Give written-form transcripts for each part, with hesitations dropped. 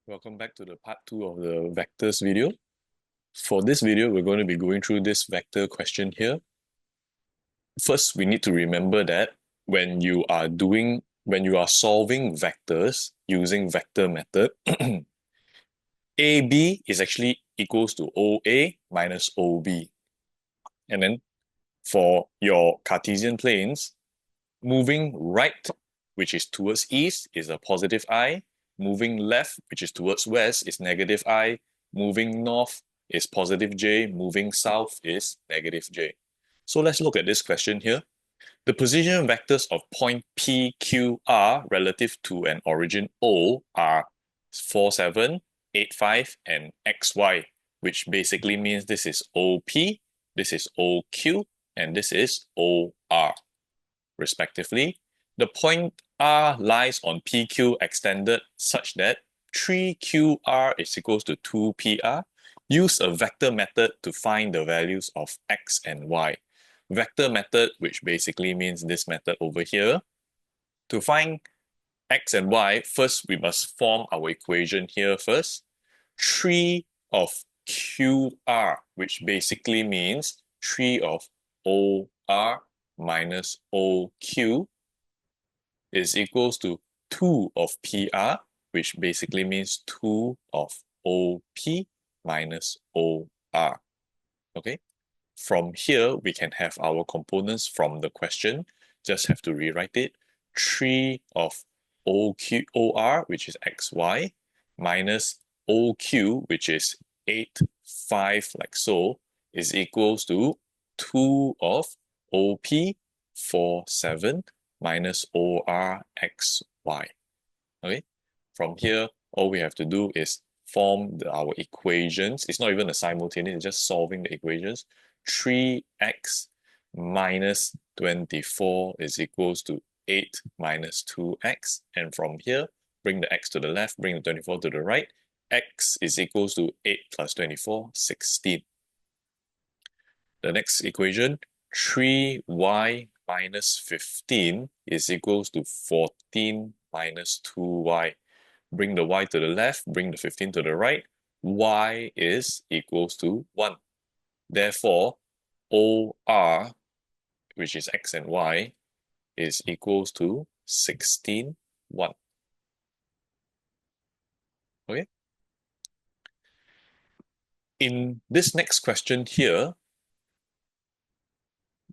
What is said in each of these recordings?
Welcome back to the part 2 of the vectors video. For this video, we're going to be going through this vector question here. First, we need to remember that when you are solving vectors using vector method, AB is actually equals to OA minus OB. And then for your Cartesian planes, moving right, which is towards east, is a positive I. Moving left, which is towards west, is negative I. Moving north is positive J. Moving south is negative J. So let's look at this question here. The position vectors of point P, Q, R relative to an origin O are 4, 7, 8, 5, and XY, which basically means this is OP, this is OQ, and this is OR, respectively. The point R lies on PQ extended such that 3QR is equals to 2PR. Use a vector method to find the values of X and Y. Vector method, which basically means this method over here. To find X and Y, first we must form our equation here first. 3 of QR, which basically means 3 of OR minus OQ is equals to 2 of PR, which basically means 2 of OP minus OR. Okay? From here, we can have our components from the question. Just have to rewrite it. 3 of OR, which is XY, minus OQ, which is 8, 5, like so, is equals to 2 of OP, 4, 7, minus ORXY. Okay? From here, all we have to do is form our equations. It's not even a simultaneous, it's just solving the equations. 3x minus 24 is equals to 8 minus 2x. And from here, bring the x to the left, bring the 24 to the right. X is equals to 8 plus 24, 16. The next equation, 3y minus 15 is equals to 14 minus 2y. Bring the y to the left, bring the 15 to the right. Y is equals to 1. Therefore, OR, which is x and y, is equals to 16, 1. Okay? In this next question here,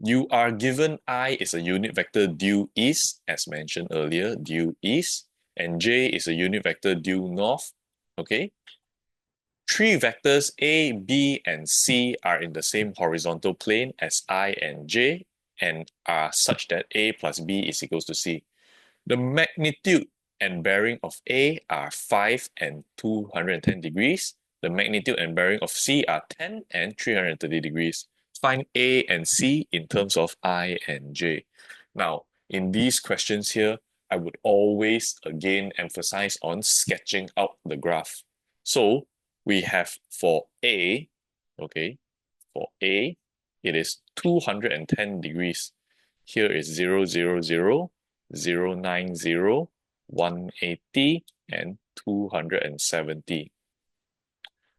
you are given I is a unit vector due east, as mentioned earlier, due east, and J is a unit vector due north. Okay? 3 vectors A, B, and C are in the same horizontal plane as I and J and are such that A plus B is equals to C. The magnitude and bearing of A are 5 and 210 degrees. The magnitude and bearing of C are 10 and 330 degrees. Find A and C in terms of I and J. Now, in these questions here, I would always again emphasize on sketching out the graph. So we have for A, okay, for A, it is 210 degrees. Here is 0, 0, 0, 0, 9, 0, 180, and 270.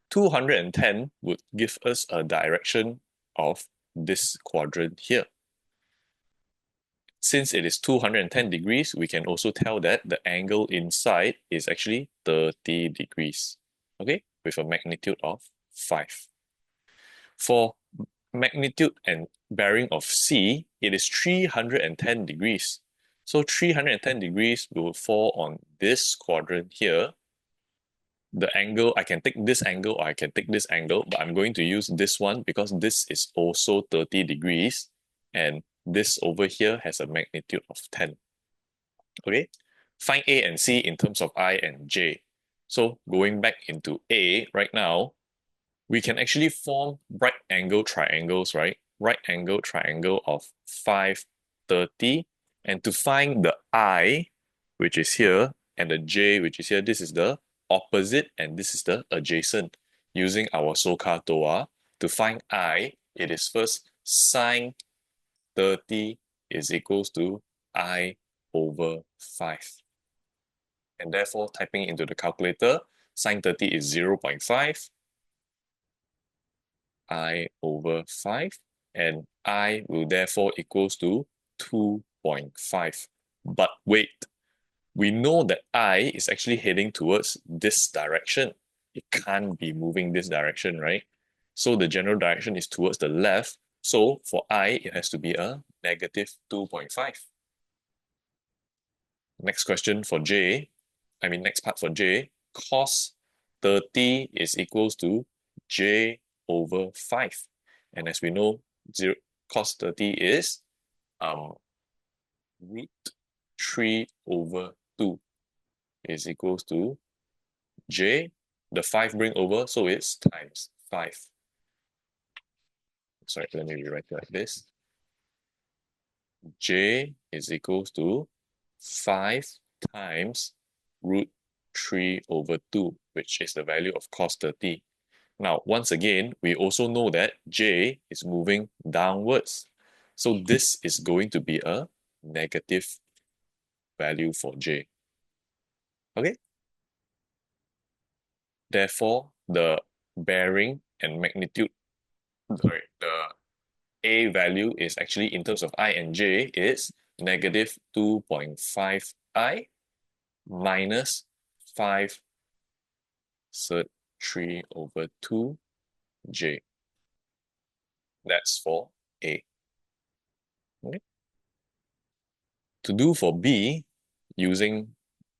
210 would give us a direction of this quadrant here. Since it is 210 degrees, we can also tell that the angle inside is actually 30 degrees, okay, with a magnitude of 5. For magnitude and bearing of C, it is 310 degrees. So 310 degrees will fall on this quadrant here. The angle, I can take this angle or I can take this angle, but I'm going to use this one because this is also 30 degrees and this over here has a magnitude of 10. Okay, find A and C in terms of I and J. So going back into A right now, we can actually form right angle triangles, right? Right angle triangle of 5, 30. And to find the I, which is here, and the J, which is here, this is the opposite and this is the adjacent. Using our SOHCAHTOA, to find I, it is first sine 30 is equals to I over 5. And therefore, typing into the calculator, sine 30 is 0.5 I over 5, and I will therefore equals to 2.5. But wait, we know that I is actually heading towards this direction. It can't be moving this direction, right? So the general direction is towards the left. So for I, it has to be a negative 2.5. Next question for J, next part for J, cos 30 is equals to J over 5. And as we know, cos 30 is root 3 over 2 is equals to J, the 5 bring over, so it's times 5. Sorry, let me rewrite it like this. J is equals to 5 times root 3 over 2, which is the value of cos 30. Now, once again, we also know that J is moving downwards. So this is going to be a negative value for J. Okay? Therefore, the bearing and magnitude, the A value is actually, in terms of I and J, is negative 2.5 I minus 5 sert 3 over 2 J. That's for A. Okay. To do for B, using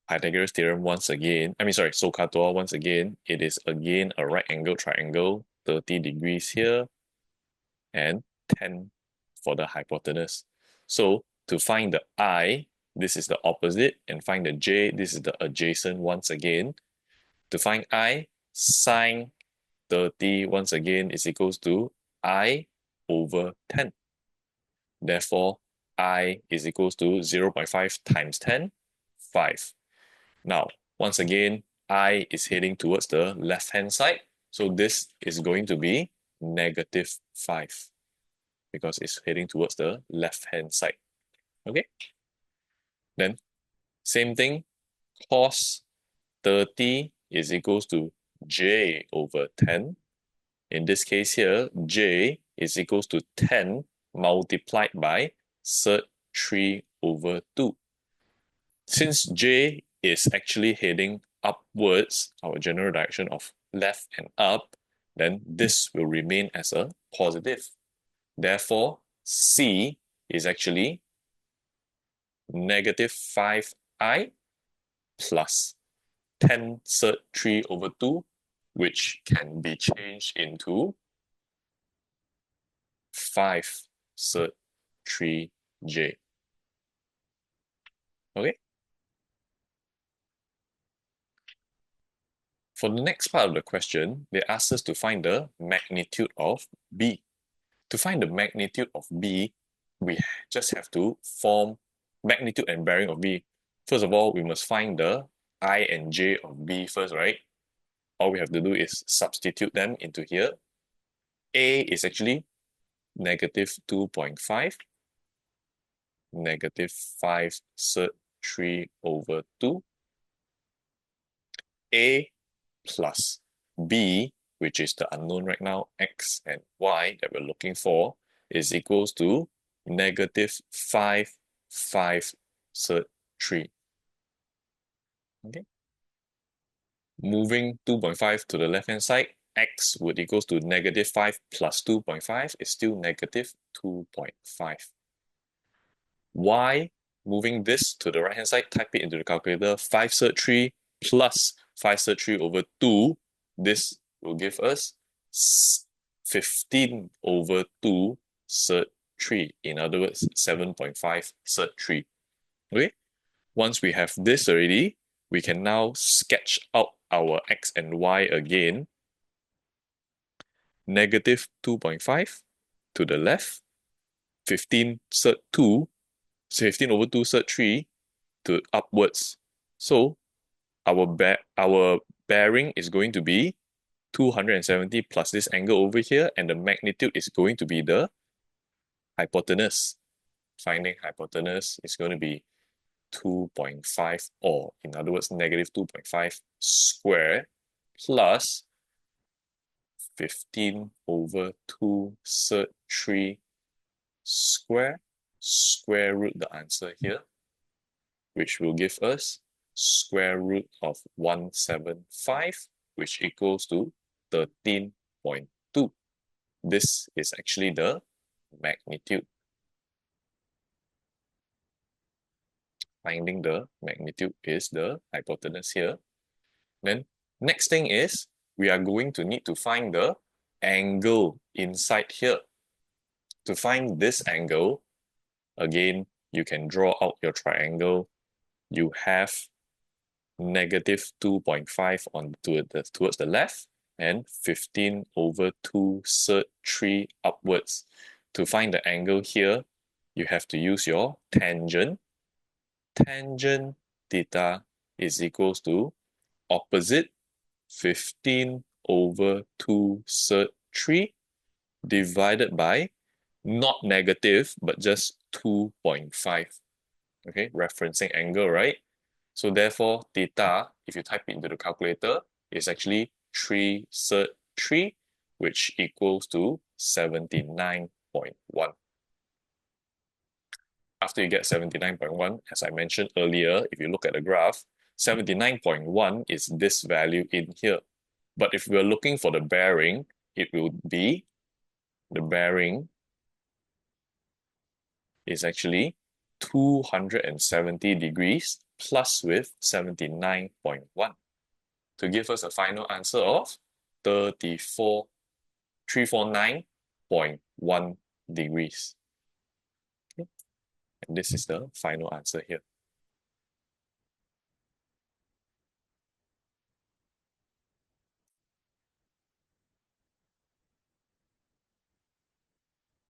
Pythagoras theorem once again, SOHCAHTOA once again, it is again a right angle triangle, 30 degrees here, and 10 for the hypotenuse. So to find the I, this is the opposite, and find the J, this is the adjacent once again. To find I, sine 30 once again is equals to I over 10. Therefore, I is equals to 0.5 times 10, 5. Now, once again, I is heading towards the left-hand side. So this is going to be negative 5 because it's heading towards the left-hand side. Okay? Then, same thing, cos 30 is equals to J over 10. In this case here, J is equals to 10 multiplied by sert 3 over 2. Since J is actually heading upwards, our general direction of left and up, then this will remain as a positive. Therefore, C is actually negative 5I plus 10 sert 3 over 2, which can be changed into 5 sert 3J. Okay? For the next part of the question, they ask us to find the magnitude of B. To find the magnitude of B, we just have to form magnitude and bearing of B. First of all, we must find the I and J of B first, right? All we have to do is substitute them into here. A is actually negative 2.5, negative 5 sert 3 over 2. A plus B, which is the unknown right now, X and Y that we're looking for, is equals to negative 5 sert 3. Okay. Moving 2.5 to the left-hand side, X would equals to negative 5 plus 2.5 is still negative 2.5. Y, moving this to the right-hand side, type it into the calculator, 5 sert 3 plus 5 sert 3 over 2, this will give us 15 over 2 sert 3. In other words, 7.5 sert 3. Okay? Once we have this already, we can now sketch out our X and Y again. Negative 2.5 to the left, 15 sert 2, 15 over 2 sert 3 to upwards. So our bearing is going to be 270 plus this angle over here, and the magnitude is going to be the hypotenuse. Finding hypotenuse is going to be 2.5, or in other words, negative 2.5 square plus 15 over 2 cert 3 square root the answer here, which will give us square root of 175, which equals to 13.2. This is actually the magnitude. Finding the magnitude is the hypotenuse here. Then next thing is we are going to need to find the angle inside here. To find this angle, again, you can draw out your triangle. You have negative 2.5 towards the left and 15 over 2 cert 3 upwards. To find the angle here, you have to use your tangent. Tangent theta is equals to opposite 15 over 2 cert 3 divided by not negative, but just 2.5. Okay, referencing angle, right? So therefore, theta, if you type it into the calculator, is actually 3 cert 3, which equals to 79.1. After you get 79.1, as I mentioned earlier, if you look at the graph, 79.1 is this value in here. But if we're looking for the bearing, it will be, the bearing is actually 270 degrees plus with 79.1 to give us a final answer of 349.1 degrees. Okay. And this is the final answer here.